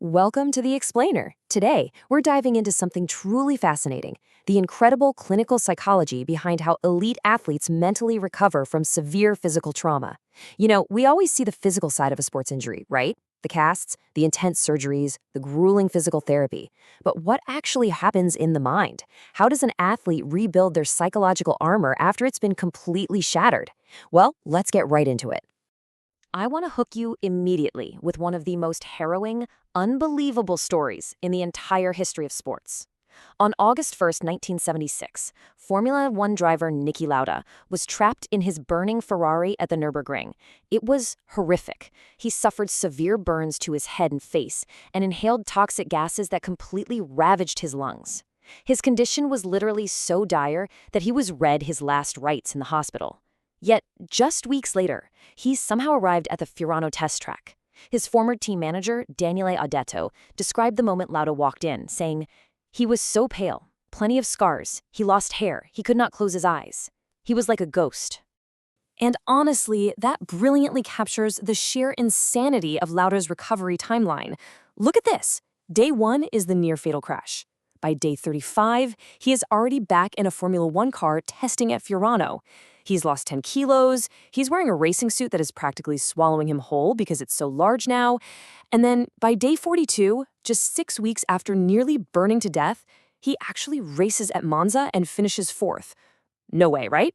Welcome to The Explainer. Today, we're diving into something truly fascinating, the incredible clinical psychology behind how elite athletes mentally recover from severe physical trauma. We always see the physical side of a sports injury, right? The casts, the intense surgeries, the grueling physical therapy. But what actually happens in the mind? How does an athlete rebuild their psychological armor after it's been completely shattered? Well, let's get right into it. I want to hook you immediately with one of the most harrowing, unbelievable stories in the entire history of sports. On August 1st, 1976, Formula One driver Niki Lauda was trapped in his burning Ferrari at the Nürburgring. It was horrific. He suffered severe burns to his head and face and inhaled toxic gases that completely ravaged his lungs. His condition was literally so dire that he was read his last rites in the hospital. Yet, just weeks later, he somehow arrived at the Fiorano test track. His former team manager, Daniele Audetto, described the moment Lauda walked in, saying, "He was so pale, plenty of scars, he lost hair, he could not close his eyes. He was like a ghost." And honestly, that brilliantly captures the sheer insanity of Lauda's recovery timeline. Look at this. Day 1 is the near-fatal crash. By day 35, he is already back in a Formula One car testing at Fiorano. He's lost 10 kilos, he's wearing a racing suit that is practically swallowing him whole because it's so large now. And then by day 42, just 6 weeks after nearly burning to death, he actually races at Monza and finishes 4th. No way, right?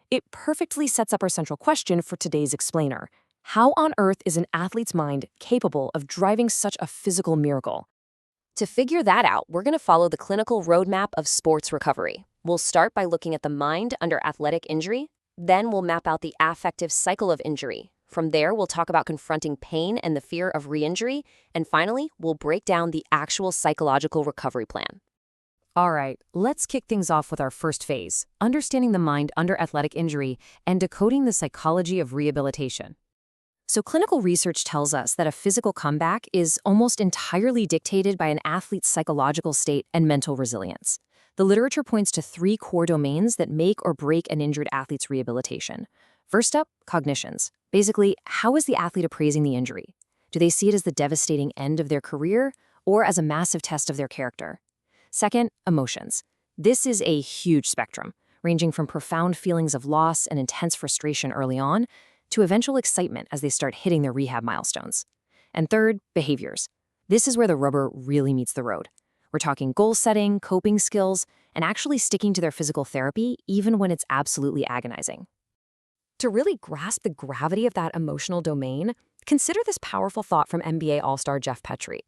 It perfectly sets up our central question for today's explainer. How on earth is an athlete's mind capable of driving such a physical miracle? To figure that out, we're going to follow the clinical roadmap of sports recovery. We'll start by looking at the mind under athletic injury. Then we'll map out the affective cycle of injury. From there, we'll talk about confronting pain and the fear of re-injury. And finally, we'll break down the actual psychological recovery plan. All right, let's kick things off with our first phase, understanding the mind under athletic injury and decoding the psychology of rehabilitation. So clinical research tells us that a physical comeback is almost entirely dictated by an athlete's psychological state and mental resilience. The literature points to 3 core domains that make or break an injured athlete's rehabilitation. First up, cognitions. Basically, how is the athlete appraising the injury? Do they see it as the devastating end of their career or as a massive test of their character? Second, emotions. This is a huge spectrum, ranging from profound feelings of loss and intense frustration early on to eventual excitement as they start hitting their rehab milestones. And third, behaviors. This is where the rubber really meets the road. We're talking goal setting, coping skills, and actually sticking to their physical therapy even when it's absolutely agonizing. To really grasp the gravity of that emotional domain, consider this powerful thought from NBA All-Star Jeff Petrie.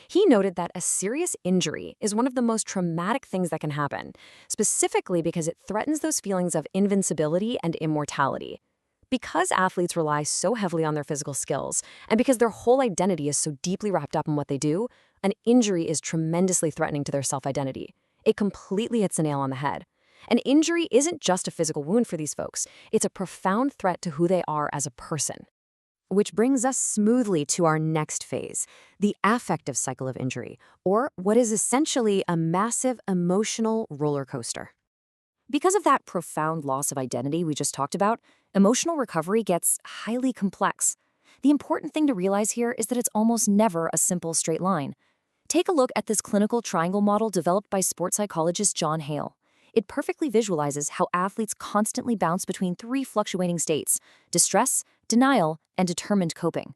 He noted that a serious injury is one of the most traumatic things that can happen, specifically because it threatens those feelings of invincibility and immortality. Because athletes rely so heavily on their physical skills, and because their whole identity is so deeply wrapped up in what they do, an injury is tremendously threatening to their self-identity. It completely hits the nail on the head. An injury isn't just a physical wound for these folks. It's a profound threat to who they are as a person. Which brings us smoothly to our next phase, the affective cycle of injury, or what is essentially a massive emotional roller coaster. Because of that profound loss of identity we just talked about, emotional recovery gets highly complex. The important thing to realize here is that it's almost never a simple straight line. Take a look at this clinical triangle model developed by sports psychologist John Hale. It perfectly visualizes how athletes constantly bounce between 3 fluctuating states: distress, denial, and determined coping.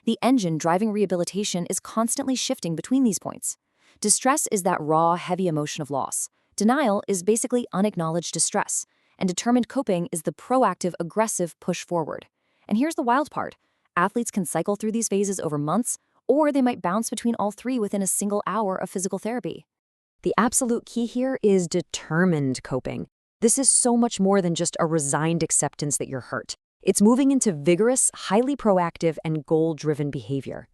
The engine driving rehabilitation is constantly shifting between these points. Distress is that raw, heavy emotion of loss. Denial is basically unacknowledged distress, and determined coping is the proactive, aggressive push forward. And here's the wild part. Athletes can cycle through these phases over months, or they might bounce between all 3 within a single hour of physical therapy. The absolute key here is determined coping. This is so much more than just a resigned acceptance that you're hurt. It's moving into vigorous, highly proactive, and goal-driven behavior.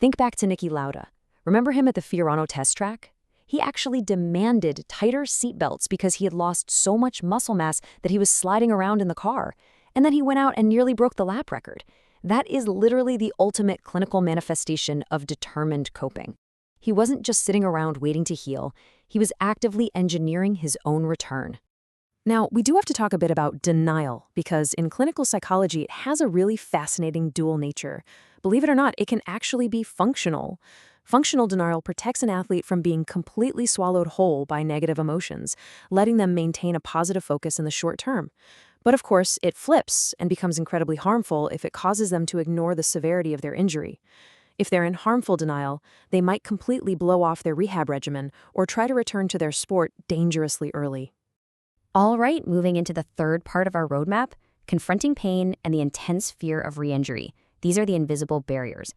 Think back to Niki Lauda. Remember him at the Fiorano test track? He actually demanded tighter seatbelts because he had lost so much muscle mass that he was sliding around in the car. And then he went out and nearly broke the lap record. That is literally the ultimate clinical manifestation of determined coping. He wasn't just sitting around waiting to heal. He was actively engineering his own return. Now, we do have to talk a bit about denial, because in clinical psychology, it has a really fascinating dual nature. Believe it or not, it can actually be functional. Functional denial protects an athlete from being completely swallowed whole by negative emotions, letting them maintain a positive focus in the short term. But of course, it flips and becomes incredibly harmful if it causes them to ignore the severity of their injury. If they're in harmful denial, they might completely blow off their rehab regimen or try to return to their sport dangerously early. All right, moving into the third part of our roadmap, confronting pain and the intense fear of re-injury. These are the invisible barriers.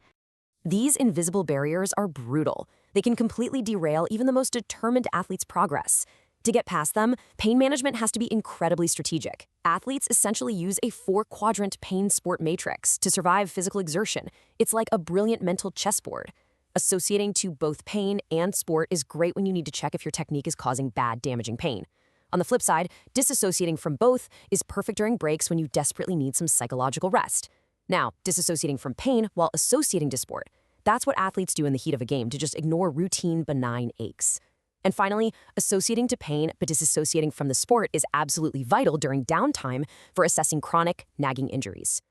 These invisible barriers are brutal. They can completely derail even the most determined athlete's progress. To get past them, pain management has to be incredibly strategic. Athletes essentially use a 4-quadrant pain sport matrix to survive physical exertion. It's like a brilliant mental chessboard. Associating to both pain and sport is great when you need to check if your technique is causing bad, damaging pain. On the flip side, disassociating from both is perfect during breaks when you desperately need some psychological rest. Now, disassociating from pain while associating to sport. That's what athletes do in the heat of a game to just ignore routine, benign aches. And finally, associating to pain but disassociating from the sport is absolutely vital during downtime for assessing chronic, nagging injuries.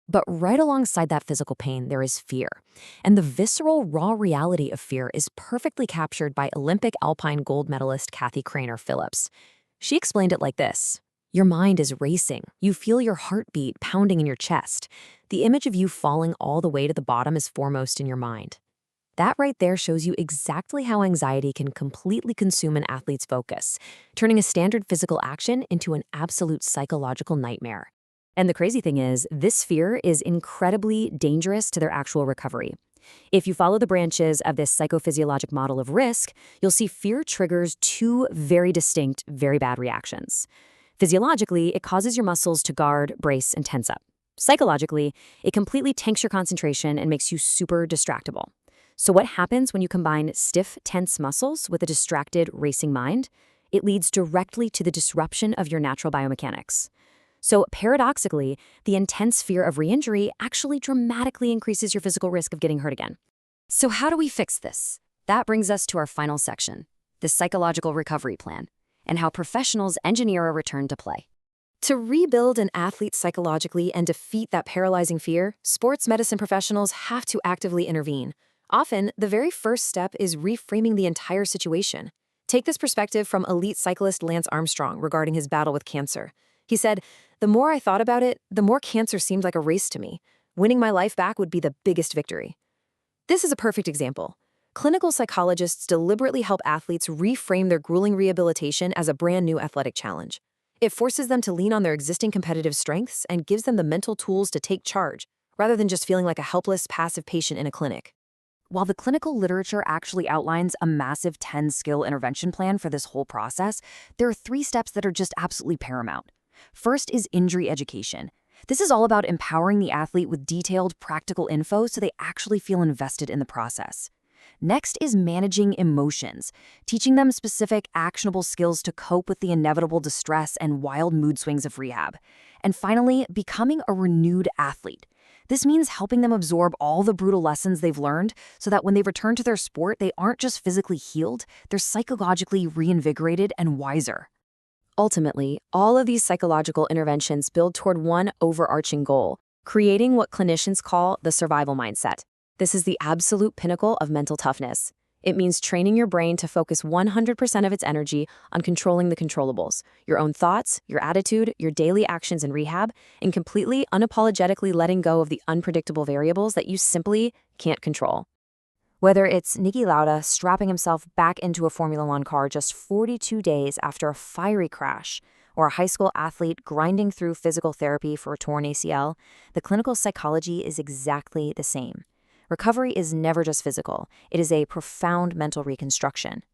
But right alongside that physical pain, there is fear. And the visceral, raw reality of fear is perfectly captured by Olympic alpine gold medalist Kathy Craner-Phillips. She explained it like this. Your mind is racing. You feel your heartbeat pounding in your chest. The image of you falling all the way to the bottom is foremost in your mind. That right there shows you exactly how anxiety can completely consume an athlete's focus, turning a standard physical action into an absolute psychological nightmare. And the crazy thing is, this fear is incredibly dangerous to their actual recovery. If you follow the branches of this psychophysiologic model of risk, you'll see fear triggers 2 very distinct, very bad reactions. Physiologically, it causes your muscles to guard, brace, and tense up. Psychologically, it completely tanks your concentration and makes you super distractible. So what happens when you combine stiff, tense muscles with a distracted, racing mind? It leads directly to the disruption of your natural biomechanics. So paradoxically, the intense fear of re-injury actually dramatically increases your physical risk of getting hurt again. So how do we fix this? That brings us to our final section, the psychological recovery plan, and how professionals engineer a return to play. To rebuild an athlete psychologically and defeat that paralyzing fear, sports medicine professionals have to actively intervene. Often, the very first step is reframing the entire situation. Take this perspective from elite cyclist Lance Armstrong regarding his battle with cancer. He said, "The more I thought about it, the more cancer seemed like a race to me. Winning my life back would be the biggest victory." This is a perfect example. Clinical psychologists deliberately help athletes reframe their grueling rehabilitation as a brand new athletic challenge. It forces them to lean on their existing competitive strengths and gives them the mental tools to take charge, rather than just feeling like a helpless, passive patient in a clinic. While the clinical literature actually outlines a massive 10-skill intervention plan for this whole process, there are 3 steps that are just absolutely paramount. First is injury education. This is all about empowering the athlete with detailed, practical info so they actually feel invested in the process. Next is managing emotions, teaching them specific, actionable skills to cope with the inevitable distress and wild mood swings of rehab. And finally, becoming a renewed athlete. This means helping them absorb all the brutal lessons they've learned so that when they return to their sport, they aren't just physically healed, they're psychologically reinvigorated and wiser. Ultimately, all of these psychological interventions build toward one overarching goal, creating what clinicians call the survival mindset. This is the absolute pinnacle of mental toughness. It means training your brain to focus 100% of its energy on controlling the controllables, your own thoughts, your attitude, your daily actions in rehab, and completely, unapologetically letting go of the unpredictable variables that you simply can't control. Whether it's Niki Lauda strapping himself back into a Formula One car just 42 days after a fiery crash, or a high school athlete grinding through physical therapy for a torn ACL, the clinical psychology is exactly the same. Recovery is never just physical. It is a profound mental reconstruction.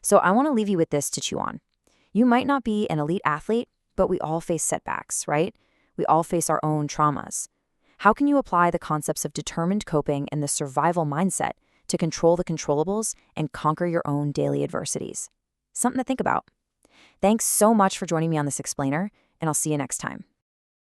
So I want to leave you with this to chew on. You might not be an elite athlete, but we all face setbacks, right? We all face our own traumas. How can you apply the concepts of determined coping and the survival mindset to control the controllables and conquer your own daily adversities? Something to think about. Thanks so much for joining me on this explainer, and I'll see you next time.